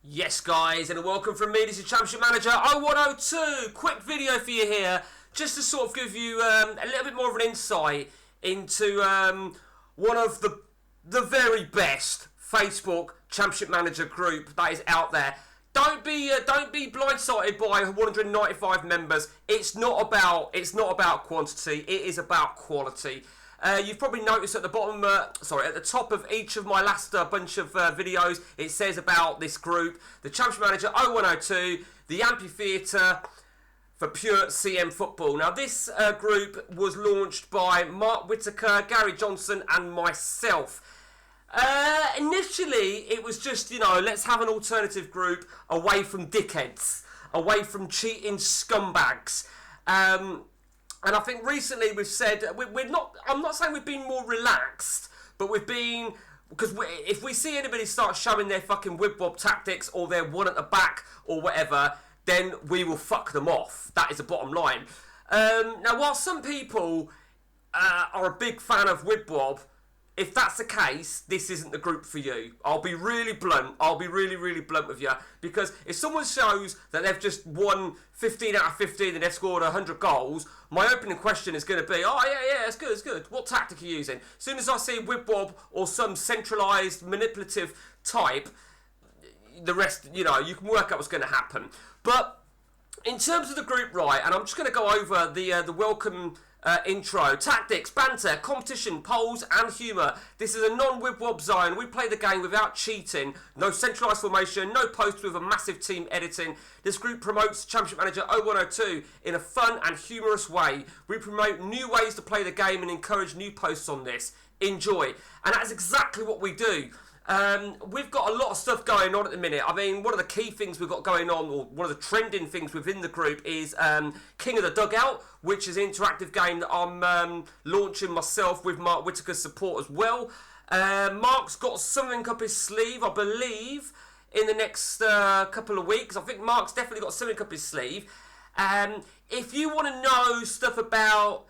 Yes guys, and welcome from me, this is Championship Manager 0102. Quick video for you here, just to sort of give you a little bit more of an insight into one of the very best Facebook Championship Manager group that is out there. Don't be blindsided by 195 members. It's not about quantity, it is about quality. You've probably noticed at the bottom, at the top of each of my last bunch of videos, it says about this group, the Championship Manager 0102, the Amphitheatre for pure CM football. Now this group was launched by Mark Whittaker, Gary Johnson and myself. Initially it was just, let's have an alternative group away from dickheads, away from cheating scumbags. And I think recently we've said, I'm not saying we've been more relaxed, but we've been, because if we see anybody start showing their fucking whip-bob tactics or their one at the back or whatever, then we will fuck them off. That is the bottom line. Now, while some people are a big fan of whip-bob, if that's the case, this isn't the group for you. I'll be really blunt. I'll be really, really blunt with you. Because if someone shows that they've just won 15 out of 15 and they've scored 100 goals, my opening question is going to be, oh, yeah, it's good, it's good. What tactic are you using? As soon as I see whip-bob or some centralised, manipulative type, the rest, you can work out what's going to happen. But in terms of the group, right, and I'm just going to go over the welcome intro. Tactics, banter, competition, polls and humour. This is a non-whip-wob zone. We play the game without cheating. No centralised formation, no posts with a massive team editing. This group promotes Championship Manager 0102 in a fun and humorous way. We promote new ways to play the game and encourage new posts on this. Enjoy. And that's exactly what we do. We've got a lot of stuff going on at the minute. I mean, one of the key things we've got going on, or one of the trending things within the group is King of the Dugout, which is an interactive game that I'm launching myself with Mark Whittaker's support as well. Mark's got something up his sleeve, I believe, in the next couple of weeks. I think Mark's definitely got something up his sleeve. If you want to know stuff about...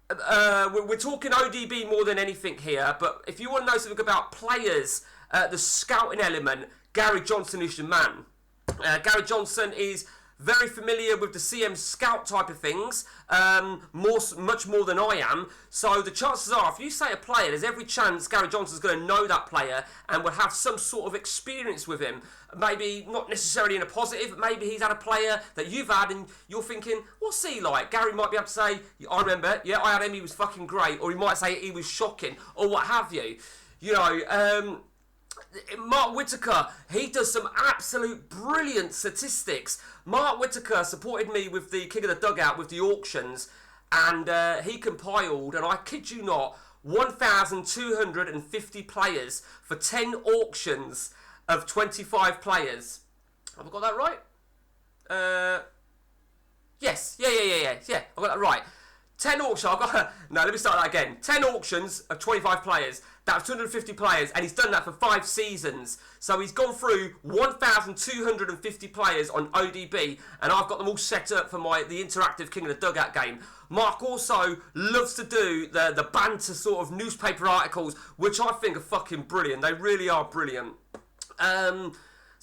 we're talking ODB more than anything here, but if you want to know something about players, the scouting element, Gary Johnson is your man. Gary Johnson is very familiar with the CM scout type of things, much more than I am. So the chances are, if you say a player, there's every chance Gary Johnson's going to know that player and will have some sort of experience with him. Maybe not necessarily in a positive, but maybe he's had a player that you've had and you're thinking, what's he like? Gary might be able to say, I remember, yeah, I had him, he was fucking great. Or he might say he was shocking, or what have you. Mark Whittaker, he does some absolute brilliant statistics. Mark Whittaker supported me with the King of the Dugout, with the auctions, and he compiled, and I kid you not, 1,250 players for 10 auctions of 25 players. Have I got that right? Yes, yeah, I got that right. 10 auctions, let me start that again. 10 auctions of 25 players. That's 250 players, and he's done that for 5 seasons. So he's gone through 1,250 players on ODB, and I've got them all set up for the interactive King of the Dugout game. Mark also loves to do the banter sort of newspaper articles, which I think are fucking brilliant. They really are brilliant. So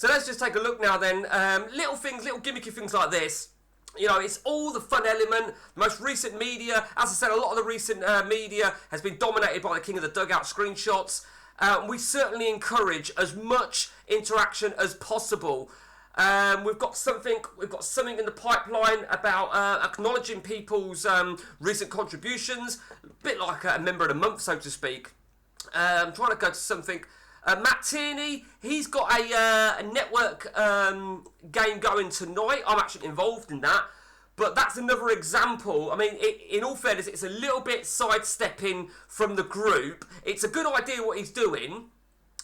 let's just take a look now then. Little gimmicky things like this. It's all the fun element. The most recent media, as I said, a lot of the recent media has been dominated by the King of the Dugout screenshots. We certainly encourage as much interaction as possible. We've got something in the pipeline about acknowledging people's recent contributions, a bit like a member of the month, so to speak. I'm trying to go to something. Matt Tierney, he's got a network game going tonight. I'm actually involved in that. But that's another example. I mean, in all fairness, it's a little bit sidestepping from the group. It's a good idea what he's doing,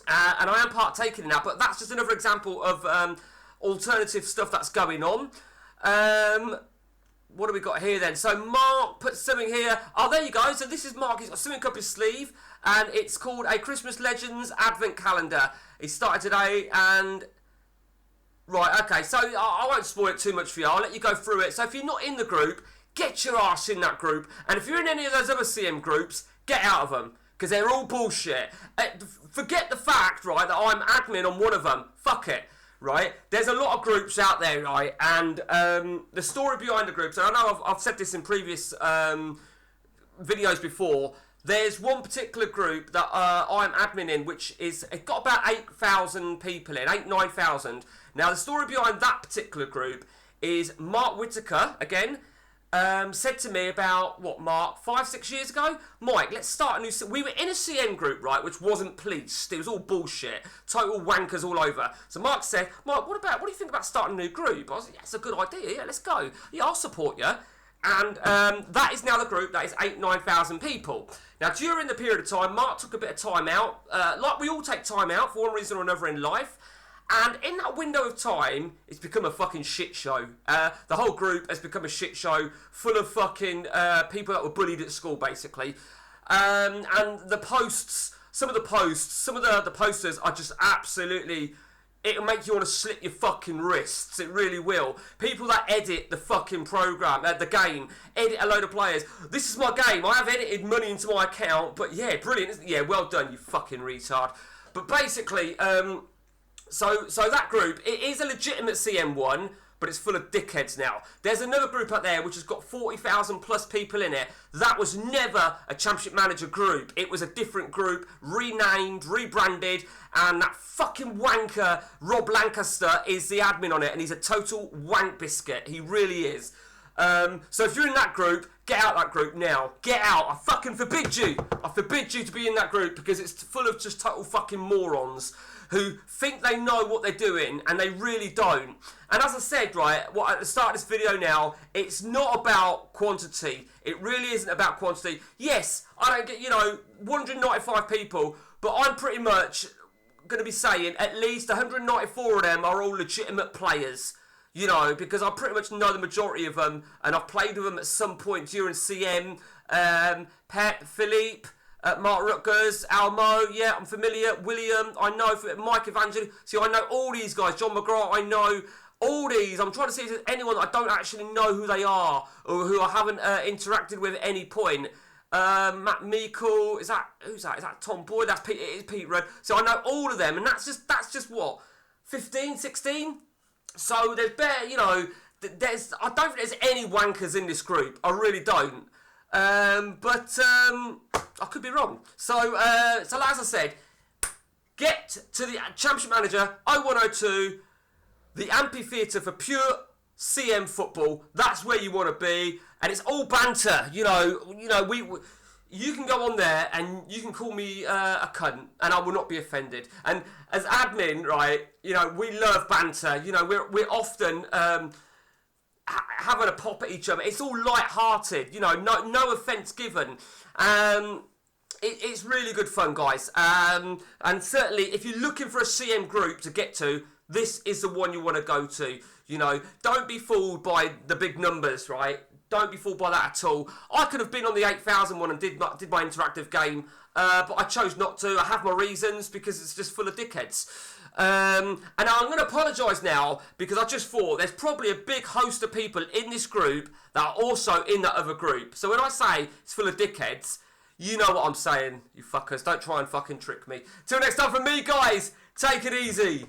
and I am partaking in that. But that's just another example of alternative stuff that's going on. What do we got here then? So Mark put something here. Oh, there you go. So this is Mark. He's got something up his sleeve, and it's called a Christmas Legends Advent Calendar. He started today, and right, okay. So I won't spoil it too much for you. I'll let you go through it. So if you're not in the group, get your ass in that group, and if you're in any of those other CM groups, get out of them, because they're all bullshit. Forget the fact, right, that I'm admin on one of them. Fuck it. right? There's a lot of groups out there, right? And the story behind the groups, and I know I've said this in previous videos before. There's one particular group that I'm admin in, which is, it got about 8,000 people in, 9,000. Now, the story behind that particular group is Mark Whitaker, again, said to me about, what, Mark, 5-6 years ago? Mike, let's start a new... We were in a CM group, right, which wasn't policed. It was all bullshit. Total wankers all over. So Mark said, Mark, what do you think about starting a new group? I was like, yeah, it's a good idea. Yeah, let's go. Yeah, I'll support you. And that is now the group that is 9,000 people. Now, during the period of time, Mark took a bit of time out, like we all take time out for one reason or another in life. And in that window of time, it's become a fucking shit show. The whole group has become a shit show, full of fucking people that were bullied at school, basically. And the posts, some of the posters are just absolutely... It'll make you want to slit your fucking wrists. It really will. People that edit the fucking program, the game, edit a load of players. This is my game. I have edited money into my account. But yeah, brilliant. Isn't it? Yeah, well done, you fucking retard. But basically, so that group, it is a legitimate CM1, but it's full of dickheads now. There's another group out there which has got 40,000 plus people in it. That was never a Championship Manager group. It was a different group, renamed, rebranded, and that fucking wanker Rob Lancaster is the admin on it, and he's a total wank biscuit. He really is. So if you're in that group, get out that group now. Get out. I fucking forbid you. I forbid you to be in that group because it's full of just total fucking morons who think they know what they're doing and they really don't. And as I said, right, at the start of this video now, it's not about quantity. It really isn't about quantity. Yes, I don't get, 195 people, but I'm pretty much going to be saying at least 194 of them are all legitimate players. Because I pretty much know the majority of them, and I've played with them at some point during CM. Pep, Philippe, Mark Rutgers, Almo, yeah, I'm familiar. William, I know. Mike Evangeli. See, I know all these guys. John McGrath, I know all these. I'm trying to see if there's anyone that I don't actually know who they are, or who I haven't interacted with at any point. Matt Meikle, who's that? Is that Tom Boyd? That's Pete. It is Pete Rudd. So I know all of them, and that's just what, 15, 16? So there's I don't think there's any wankers in this group. I really don't. But I could be wrong. So as I said, get to the Championship Manager 0102, the Amphitheatre for pure CM football. That's where you want to be, and it's all banter. You can go on there and you can call me a cunt, and I will not be offended. And as admin, right, we love banter. We're often having a pop at each other. It's all light-hearted. No offence given. It's really good fun, guys. And certainly, if you're looking for a CM group to get to, this is the one you want to go to. Don't be fooled by the big numbers, right? Don't be fooled by that at all. I could have been on the 8,000 one and did my interactive game, but I chose not to. I have my reasons because it's just full of dickheads. And I'm going to apologise now because I just thought there's probably a big host of people in this group that are also in that other group. So when I say it's full of dickheads, you know what I'm saying, you fuckers. Don't try and fucking trick me. Till next time from me, guys, take it easy.